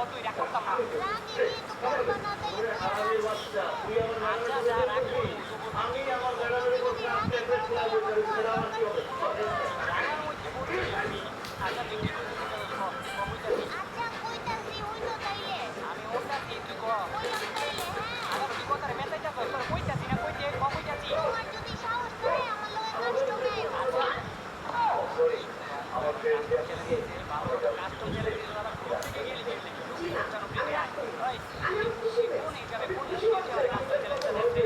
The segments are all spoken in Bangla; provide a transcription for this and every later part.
তুই রাখ করতাম না। রাগিনি তো করবা না তাইলে আচ্ছা যা রাখবো তুমি যদি রাগি করো তাহলে আমার কোয়া দরকার কি? রাগার মধ্যে বলছি আমি। আচ্ছা তুই কি করছিস কইতাছি আচ্ছা কইতাছি হইলো তাইলে আমি ওটাছি তুই ক কইলাম তাইলে হ্যাঁ আচ্ছা তুই কথার মেসেজটা তোর তোর কইতাছি না কইতে কইতাছি তোমার যদি সাহস থাকে আমার লগে কাস্টমে আইবো কাস্টম ছেলে দিল দাদা কোথা থেকে গেলি গেলি জানো প্রিয় আয় ওই কোন হিসাবে কোন হিসাবে কাস্টম ছেলে ছেলে মুখে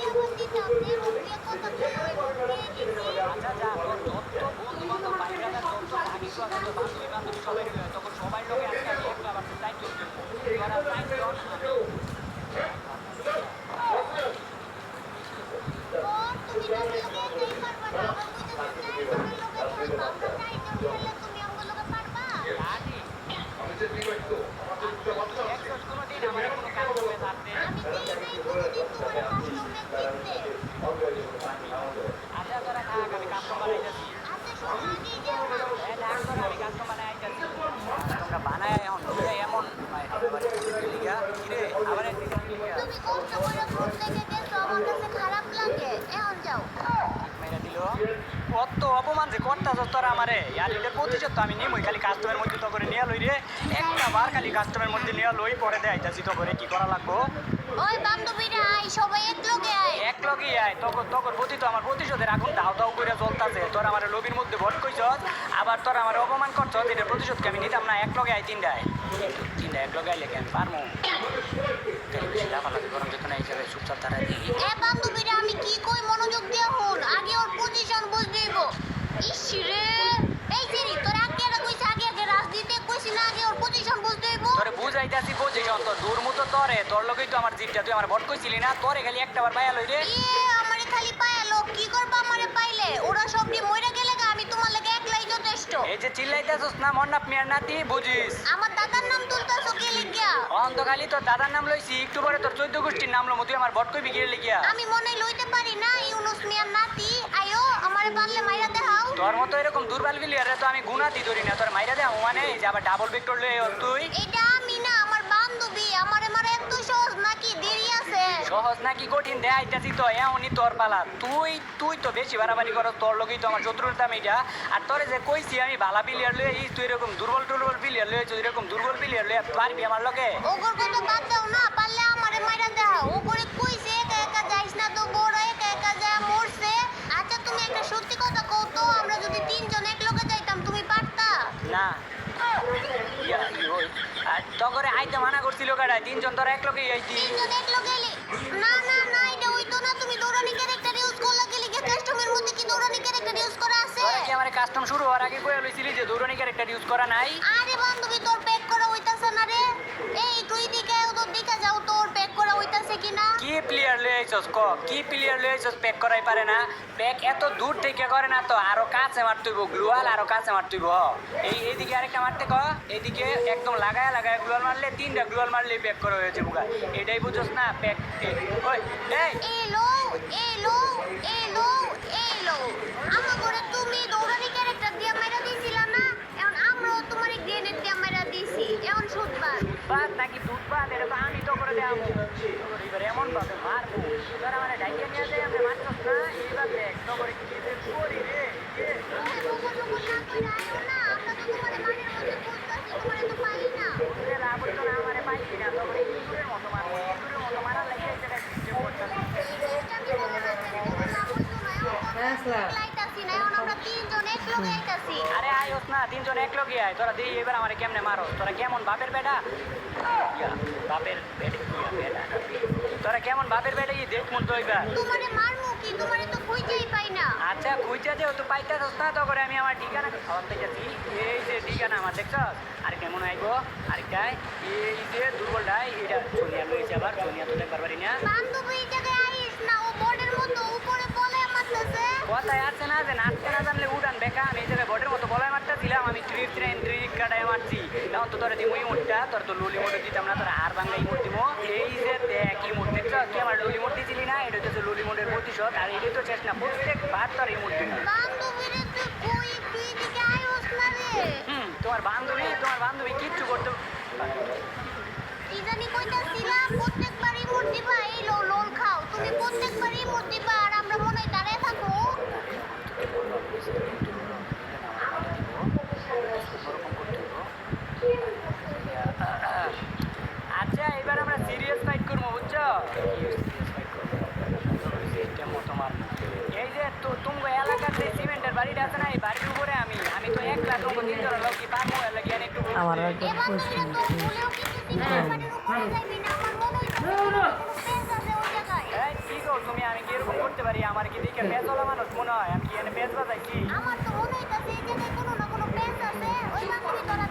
আবার দিতাম যে মুখে কত খেলা হইবো কে দিছি আচ্ছা যা তোর যত বন্ধু বান্ধব বাইরে যত আগে তো আছে তো বান্ধবী বান্ধবী সবাই রইল তখন সবাই লোকে আজকে আমি একটু আবার দায়িত্ব দেবো তোরা দায়িত্ব ওর তুমি তো আমার লগে একাই পারবা না আবার কইতাছি যে আমার লগে খেলবা আমরা চারজন খেললে তুমি আমার লগে পারবা রাজি একশো কোনোদিন আমার কোনো কাজ করবে থাকতে আমি দেই নাই কোনোদিন তোমার কাস্টমে দেখতে আচ্ছা তোরা থাক আমি কাস্টমার আইতাছি আচ্ছা শোনো আগেই যাও না এই থাক তোরা আমি কাস্টমার আইতাছি তোমরা বানায় এখন বুঝে এমন কিরে আবার তুমি কষ্ট করে ফোন লেগে গেছো আমার কাছে খারাপ লাগে এখন যাও মেরে দিল কত অপমান যে করতাছ তোরা আমারে ইয়ার এটার প্রতিশোধ তো আমি নিমই খালি কাস্টমের মধ্যে তো করে নিয়ে লই রে একটা বার খালি কাস্টমের মধ্যে নিয়ে লই পরে দেয় আইতাছি তো করে কি করা লাগবো ওই বান্ধবীরা আই সবাই এক লগে আয় এক লগই আয় তখন তখন প্রতি তো আমার প্রতিশোধের আগুন দাও দাও করে চলতাছে তোর আমার লবির মধ্যে ভোট কইছস আবার তোর আমার অপমান করছস এটার প্রতিশোধকে আমি নিতাম না এক লগে আয় তিনটায় এক লগে আইলে কেন পারমু লাফালাফি গরম যেত না হিসাবে চুপচাপ দাঁড়ায় দিই এ বান্ধবীরা আমি কি কই মনোযোগ দিয়া হন আগে ওর পজিশন বুঝতেইব ইস রে এই সেরি তোর আগে এটা কইছ আগে আগে রাজনীতি কইছি না আগে ওর পজিশন বুঝতেইব তোরে বুঝাইতাছি পজিশন তোর দূর মতো তরে তোর লগেই তো আমার জিতটা তুই আমার ভোট কইছিলি না তোরে খালি একটা বার পাইয়া লই রে আমারে খালি পায়ালো কি করবা আমারে পাইলে ওরা সবটি মইরা গেলে গা, আমি তোমার লাগে একলাই যথেষ্ট এই যে চিল্লাইতাছস না মন্নাপ মিয়ার নাতি বুঝিস আমার দাদার নাম তুলতাছো কে লিখিয়া অন্ত খালি তোর দাদার নাম লইছি একটু পরে তোর 14 গোষ্ঠীর নাম লমু তুই আমার ভোট কইবি গিয়ে লিখিয়া আমি মনে লইতে পারি না ইউনুস মিয়ার নাতি আয়ো আমারে পারলে মাইরা দেখাও তোর মতো এরকম দুর্বল বিলিয়ারে তো আমি গুণাতি ধরি না তোর মাইরা দে মানে এই যে আবার ডাবল ভেক্টর লই তুই এটা আমি না আমার বান্ধবী আমারে মারা এত সহজ নাকি দেরি আছে সহজ নাকি কঠিন দে আইতাছি তো এমনই তোর পালা তুই তুই তো বেশি বাড়াবাড়ি করো তোর লগেই তো আমার শত্রুর দাম এটা আর তোরে যে কইছি আমি ভালা প্লেয়ার লই এই তুই এরকম দুর্বল টুর্বল প্লেয়ার লই তুই এরকম দুর্বল প্লেয়ার লই পারবি আমার লগে ওগর কথা বাদ দাও না পারলে আমারে মাইরা দেখাও ওগরে কইছে একা একা যাইস না তো বড় একা একা যা মরছে আচ্ছা তুমি একটা সত্যি কথা কও তো আমরা যদি তিনজন এক লগে যাইতাম তুমি পারতা না আর তগরে আইতে মানা করছিল কাটা তিনজন তোর এক লোকেই আইতি তিনজন এক লগে এলে না না না এটা হইতো না তুমি দৌড়ানি ক্যারেক্টার ইউজ করলা গেলি কাস্টমের মধ্যে কি দৌড়ানি ক্যারেক্টার ইউজ করা আছে তোরা কি আমার কাস্টম শুরু হওয়ার আগে কইয়া লইছিলি যে দৌড়ানি ক্যারেক্টার ইউজ করা নাই আরে বান্ধবী তোর প্যাক করা হইতাছে না রে এই তুই দিকে তোর দিকে যাও তোর প্যাক করা হইতাছে কিনা কি প্লেয়ার লই আইছস ক কি প্লেয়ার লই আইছস প্যাক করাই পারে না প্যাক এত দূর থেকে করে না তো আরো কাছে মারতেইব গ্লুয়াল আরো কাছে মারতেইব এইদিকে আরেকটা মারতে ক এইদিকে একদম লাগায় লাগায় গ্লুয়াল মারলে তিনটা গ্লুয়াল মারলে প্যাক করা হয়েছে বুকা এটাই বুঝছস না প্যাক ওই এই এলো এলো এলো এলো আমার ঘরে তুমি দৌড়ানি ক্যারেক্টার দিয়ে মাইরা দিছিলা না এখন আমরাও তোমার গ্রেনেড দিয়ে মাইরা দিছি এখন শুধবার বাদ নাকি দুধ বাদ এটা তো আমি তো করে দেবো এবার এমন ভাবে মারবো তোর আমার ডাইকে নিয়ে যায় আমরা মারছস না এইবার দেখ তো করে কি যে করি রে ওই বকর বকর না কইরা আইও না আমরা তো তোমার মানের মধ্যে বুঝতাছি তোমারে তো পাই না তোরে লাভ হইতো না আমারে পাইছি না তো করে ইঁদুরের মতো মারবো ইঁদুরের মতো মারার লাগে এই জায়গায় যে করতাম আমি বলে রাখছি তোমার না হইতো না এখন লাইতাছি না এখন আমরা তিনজন এক লগে আইতাছি আরে আইস না তিনজন এক লগে আয় তোরা দিই এবার আমারে কেমনে মারো তোরা কেমন বাপের বেটা বাপের বেটা তোরা কেমন বাপের বেটা কি দেখ মন তো এবার তোমারে মারমু কি তোমারে তো খুঁজেই পাই না আচ্ছা খুঁজা দেও তো পাইতাছস না তো করে আমি আমার ঠিকানা খাওয়ার পেয়েছি এই যে ঠিকানা আমার দেখছস আর কেমন আইবো আরেকটাই এই যে দুর্বলটাই এটা সোনিয়া লইছে আবার সোনিয়া তো দেখবার পারি না বান্ধবী এই জায়গায় আইস না ও বোর্ডের মতো উপরে বলে মারতেছে কথায় আছে না যে নাচতে না জানলে উড়ান বেকা আমি এই জায়গায় বটের মতো বলায় মারতেছিলাম আমি ট্রিপ কাটায় মারছি এখন তো তোরা দিমই মোটটা তোর তো লুলি মোটে দিতাম না তোর আর বাংলা ইমোট দিব এই যে দেখ ইমোট দেখছ কি আমার লুলি মোট দিছিলি না এটা হচ্ছে লুলি মোটের প্রতিশোধ আর এটা তো চেষ্টা প্রত্যেকবার তোর ইমোট দিবি বান্ধবীরে তুই কই তুই দিকে আইস না রে তোমার বান্ধবী কিচ্ছু করতে আমার আগে এ বান্ধবীরা তো ভুলেও কিন্তু সিগারেট পাটির উপরে যাইবি না আমার মনে হইতাছে কোনো পেজ আছে ওই জায়গায় এই কি কও তুমি আমি কি এরকম করতে পারি আমার কি দেখে পেঁচওয়ালা মানুষ মনে হয় আমি কি এনে পেঁচ বাজাইছি আমার তো মনে হইতাছে এই জায়গায় কোনো না কোনো পেজ আছে ওই বান্ধবী তোরা